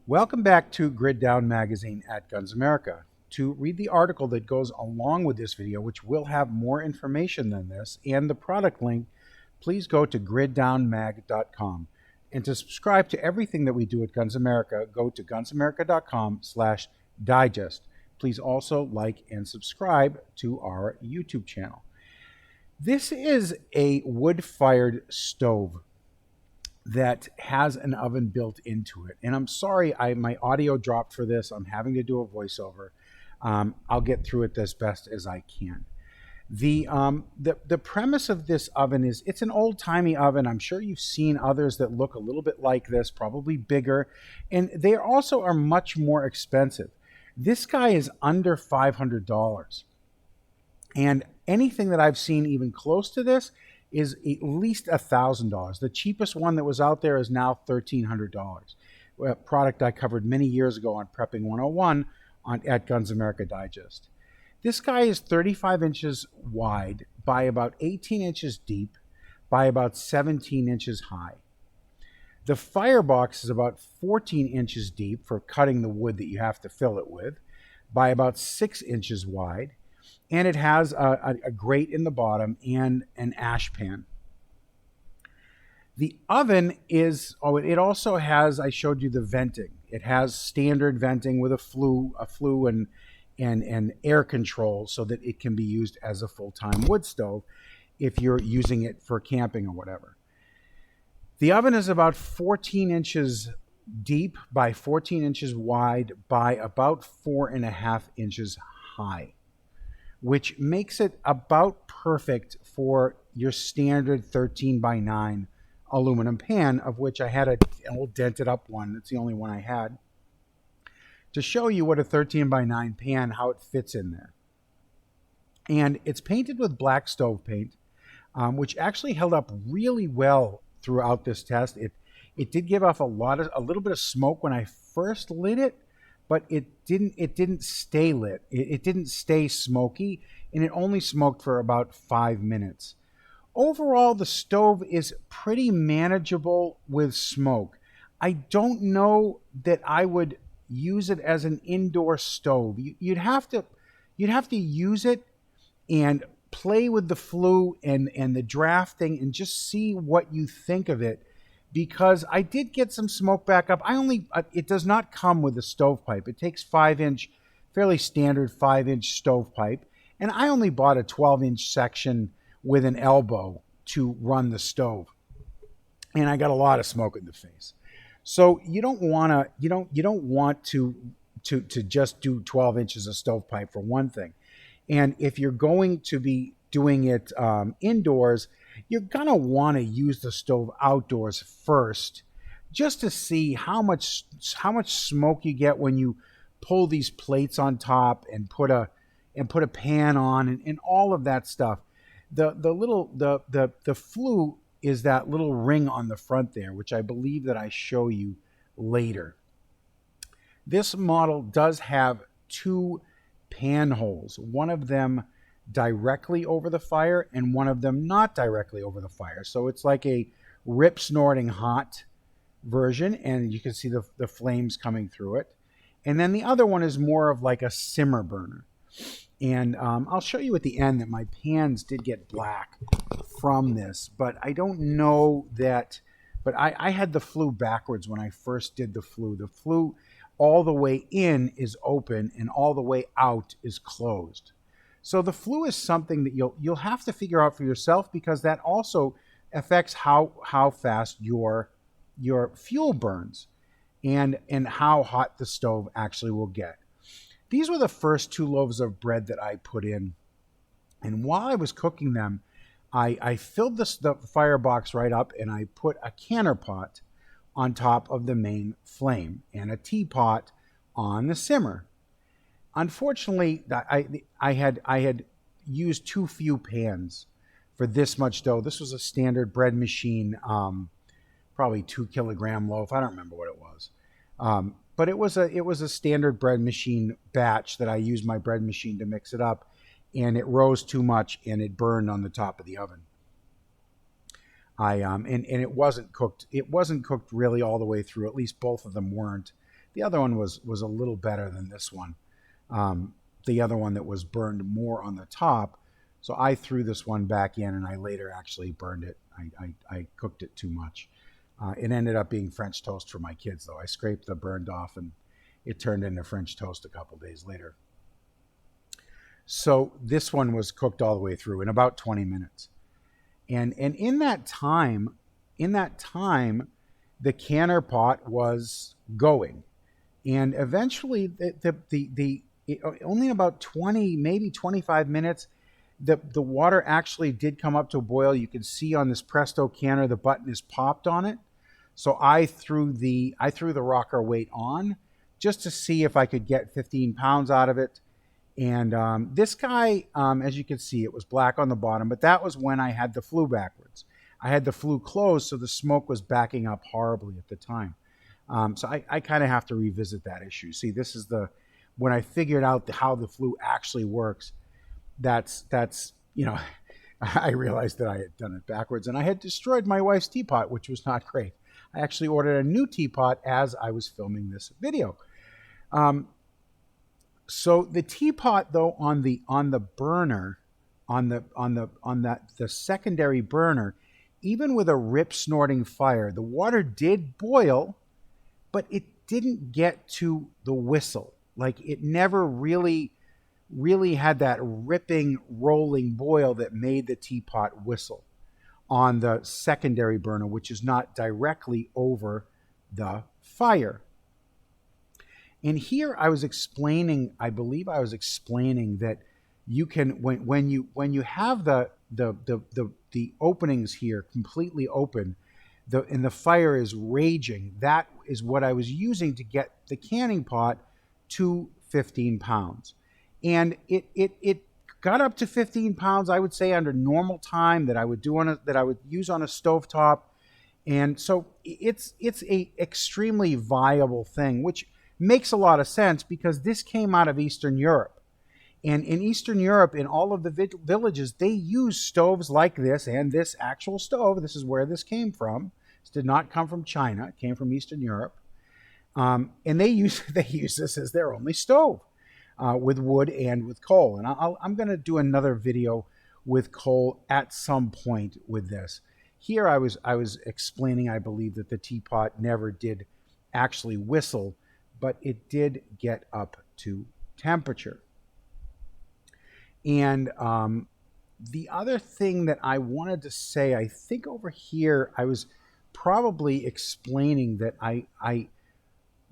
Welcome back to Grid Down Magazine at Guns America. To read the article that goes along with this video, which will have more information than this, and the product link, please go to griddownmag.com. And to subscribe to everything that we do at Guns America, go to gunsamerica.com/digest. Please also like and subscribe to our YouTube channel. This is a wood-fired stove that has an oven built into it. And I'm sorry, my audio dropped for this. I'm having to do a voiceover. I'll get through it as best as I can. The premise of this oven is it's an old timey oven. I'm sure you've seen others that look a little bit like this, probably bigger, and they also are much more expensive. This guy is under $500, and anything that I've seen even close to this is at least $1,000. The cheapest one that was out there is now $1,300. A product I covered many years ago on Prepping 101 at Guns America Digest. This guy is 35 inches wide by about 18 inches deep by about 17 inches high. The firebox is about 14 inches deep for cutting the wood that you have to fill it with by about 6 inches wide. And it has a grate in the bottom and an ash pan. The oven is, it also has, I showed you the venting. It has standard venting with a flue and air control so that it can be used as a full-time wood stove if you're using it for camping or whatever. The oven is about 14 inches deep by 14 inches wide by about 4.5 inches high, which makes it about perfect for your standard 13 by 9 aluminum pan, of which I had an old dented up one. It's the only one I had, to show you what a 13 by 9 pan, how it fits in there. And it's painted with black stove paint, which actually held up really well throughout this test. It did give off a little bit of smoke when I first lit it, but it didn't stay lit. It didn't stay smoky, and it only smoked for about 5 minutes. Overall, the stove is pretty manageable with smoke. I don't know that I would use it as an indoor stove. You'd have to use it and play with the flue and the drafting and just see what you think of it, because I did get some smoke back up. It does not come with a stovepipe. It takes 5-inch, fairly standard 5-inch stovepipe, and I only bought a 12-inch section with an elbow to run the stove, and I got a lot of smoke in the face. So you don't want to just do 12 inches of stovepipe, for one thing. And if you're going to be doing it indoors, you're going to want to use the stove outdoors first, just to see how much smoke you get when you pull these plates on top and put a pan on and all of that stuff. The flue is that little ring on the front there, which I believe that I show you later. This model does have 2 pan holes, one of them directly over the fire and one of them not directly over the fire. So it's like a rip snorting hot version, and you can see the flames coming through it. And then the other one is more of like a simmer burner. And I'll show you at the end that my pans did get black from this, but I don't know that, but I had the flue backwards when I first did the flue. The flue all the way in is open and all the way out is closed. So the flue is something that you'll have to figure out for yourself, because that also affects how fast your fuel burns and how hot the stove actually will get. These were the first 2 loaves of bread that I put in, and while I was cooking them, I filled the firebox right up, and I put a canner pot on top of the main flame and a teapot on the simmer. Unfortunately, I had used too few pans for this much dough. This was a standard bread machine, probably 2-kilogram loaf. I don't remember what it was. But it was a standard bread machine batch that I used my bread machine to mix it up, and it rose too much and it burned on the top of the oven. And it wasn't cooked. It wasn't cooked really all the way through. At least both of them weren't. The other one was a little better than this one. The other one that was burned more on the top. So I threw this one back in, and I later actually burned it. I cooked it too much. It ended up being French toast for my kids, though. I scraped the burned off, and it turned into French toast a couple days later. So this one was cooked all the way through in about 20 minutes. And in that time, the canner pot was going. And eventually, only about 20, maybe 25 minutes, the water actually did come up to a boil. You can see on this Presto canner, the button is popped on it. So I threw the rocker weight on just to see if I could get 15 pounds out of it. And this guy, as you can see, it was black on the bottom, but that was when I had the flue backwards. I had the flue closed, so the smoke was backing up horribly at the time. So I kind of have to revisit that issue. See, this is when I figured out how the flue actually works. That's I realized that I had done it backwards, and I had destroyed my wife's teapot, which was not great. I actually ordered a new teapot as I was filming this video. So the teapot, though, on the burner, the secondary burner, even with a rip snorting fire, the water did boil, but it didn't get to the whistle. Like, it never really had that ripping, rolling boil that made the teapot whistle on the secondary burner, which is not directly over the fire. And here I believe I was explaining that you can, when you have the openings here completely open, and the fire is raging, that is what I was using to get the canning pot to 15 pounds. And it got up to 15 pounds, I would say, under normal time that I would use on a stovetop. And so it's a extremely viable thing, which makes a lot of sense because this came out of Eastern Europe. And in Eastern Europe, in all of the villages, they use stoves like this, and this actual stove, this is where this came from. This did not come from China. It came from Eastern Europe. And they use this as their only stove, with wood and with coal. And I'm going to do another video with coal at some point with this. Here I was explaining, I believe, that the teapot never did actually whistle, but it did get up to temperature. And the other thing that I wanted to say, I think over here, I was probably explaining that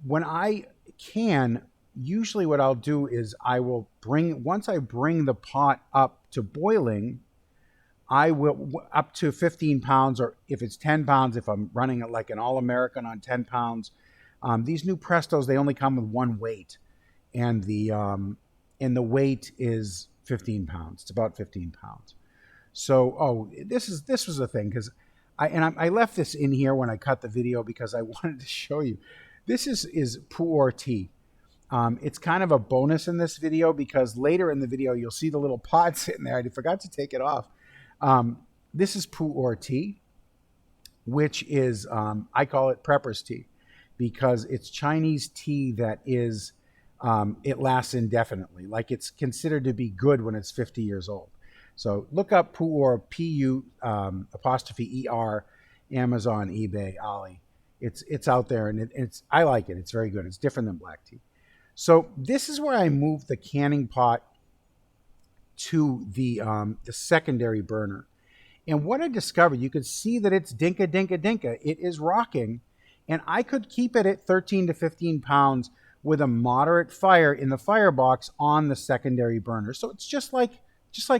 when I can, usually what I'll do is once I bring the pot up to boiling, I will up to 15 pounds, or if it's 10 pounds, if I'm running it like an All-American on 10 pounds. These new Prestos, they only come with one weight, and the weight is 15 pounds. It's about 15 pounds. So, this was a thing, because I left this in here when I cut the video because I wanted to show you. This is pu'er tea. It's kind of a bonus in this video because later in the video you'll see the little pot sitting there. I forgot to take it off. This is pu'er tea, which is I call it prepper's tea, because it's Chinese tea that is it lasts indefinitely. Like, it's considered to be good when it's 50 years old. So look up pu'er, P-U''er, Amazon, eBay, Ali. It's out there, and I like it. It's very good. It's different than black tea. So this is where I moved the canning pot to the secondary burner. And what I discovered, you could see that it's dinka, dinka, dinka. It is rocking. And I could keep it at 13 to 15 pounds with a moderate fire in the firebox on the secondary burner. So it's just like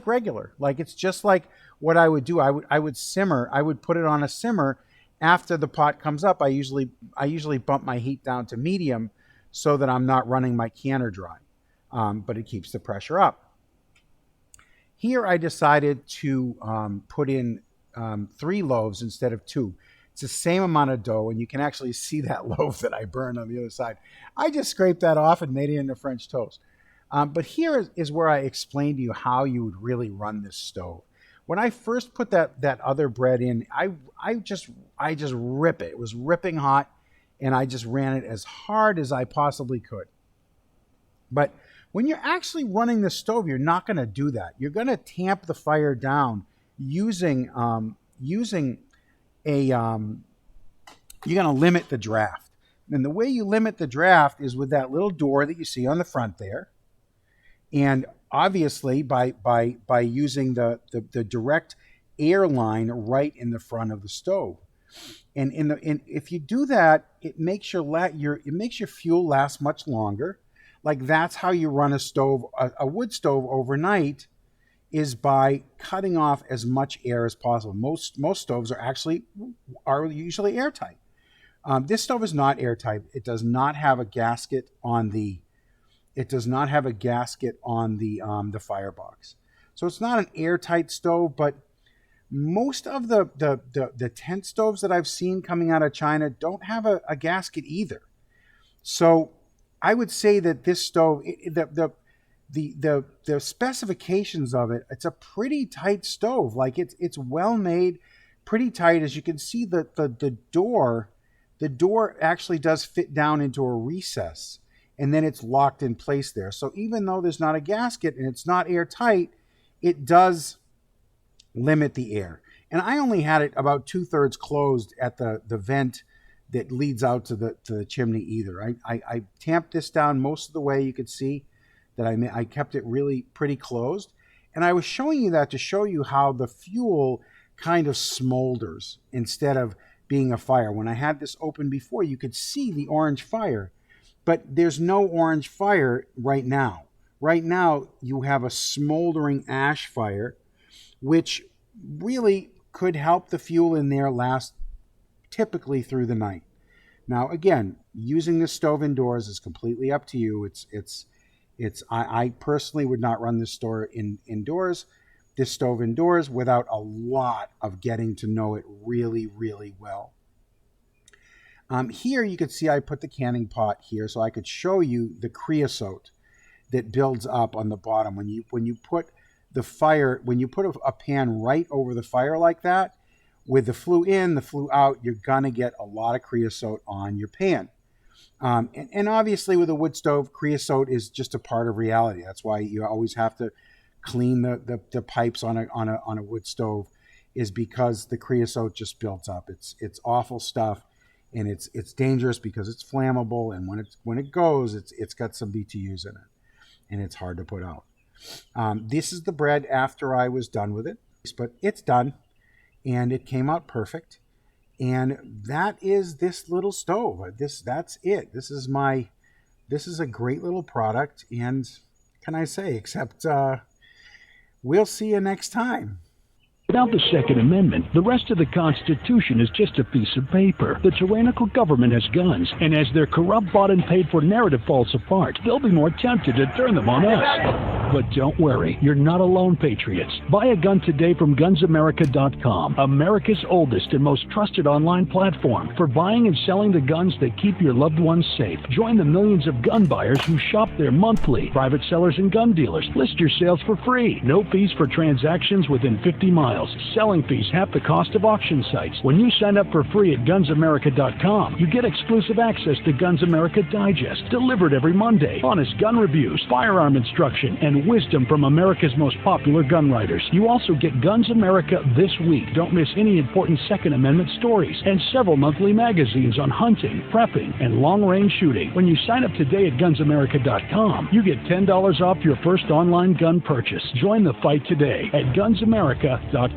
regular. Like, it's just like what I would do. I would simmer. I would put it on a simmer. After the pot comes up, I usually bump my heat down to medium so that I'm not running my canner dry, but it keeps the pressure up. Here I decided to put in 3 loaves instead of 2. It's the same amount of dough, and you can actually see that loaf that I burned on the other side. I just scraped that off and made it into French toast. But here is where I explained to you how you would really run this stove. When I first put that other bread in, I just rip it. It was ripping hot, and I just ran it as hard as I possibly could. But when you're actually running the stove, you're not going to do that. You're going to tamp the fire down using a you're going to limit the draft. And the way you limit the draft is with that little door that you see on the front there. And obviously by using the direct air line right in the front of the stove. And if you do that, it makes your fuel last much longer. Like that's how you run a stove, a wood stove overnight, is by cutting off as much air as possible. Most stoves are usually airtight. This stove is not airtight. It does not have a gasket on the firebox. So it's not an airtight stove, but most of the tent stoves that I've seen coming out of China don't have a gasket either. So I would say that this stove, the specifications of it, it's a pretty tight stove. Like it's well made, pretty tight. As you can see, the door actually does fit down into a recess, and then it's locked in place there. So even though there's not a gasket and it's not airtight, it does limit the air. And I only had it about 2/3 closed at the vent that leads out to the chimney either. I tamped this down most of the way. You could see that I kept it really pretty closed. And I was showing you that to show you how the fuel kind of smolders instead of being a fire. When I had this open before, you could see the orange fire, but there's no orange fire right now. Right now, you have a smoldering ash fire, which really could help the fuel in there last typically through the night. Now, again, using this stove indoors is completely up to you. I personally would not run this stove indoors without a lot of getting to know it really, really well. Here you can see I put the canning pot here so I could show you the creosote that builds up on the bottom. When you put a pan right over the fire like that, with the flue in, the flue out, you're going to get a lot of creosote on your pan. And obviously with a wood stove, creosote is just a part of reality. That's why you always have to clean the pipes on a wood stove, is because the creosote just builds up. It's awful stuff, and it's dangerous because it's flammable, and when it goes, it's got some BTUs in it, and it's hard to put out. This is the bread after I was done with it, but it's done. And it came out perfect. And that is this little stove. That's it. This is a great little product. And can I say, except we'll see you next time. Without the Second Amendment, the rest of the Constitution is just a piece of paper. The tyrannical government has guns, and as their corrupt, bought and paid for narrative falls apart, they'll be more tempted to turn them on us. But don't worry, you're not alone, patriots. Buy a gun today from GunsAmerica.com, America's oldest and most trusted online platform for buying and selling the guns that keep your loved ones safe. Join the millions of gun buyers who shop there monthly. Private sellers and gun dealers. List your sales for free. No fees for transactions within 50 miles. Selling fees half the cost of auction sites. When you sign up for free at GunsAmerica.com, you get exclusive access to Guns America Digest, delivered every Monday, honest gun reviews, firearm instruction, and wisdom from America's most popular gun writers. You also get Guns America This Week. Don't miss any important Second Amendment stories, and several monthly magazines on hunting, prepping, and long-range shooting. When you sign up today at GunsAmerica.com, you get $10 off your first online gun purchase. Join the fight today at GunsAmerica.com.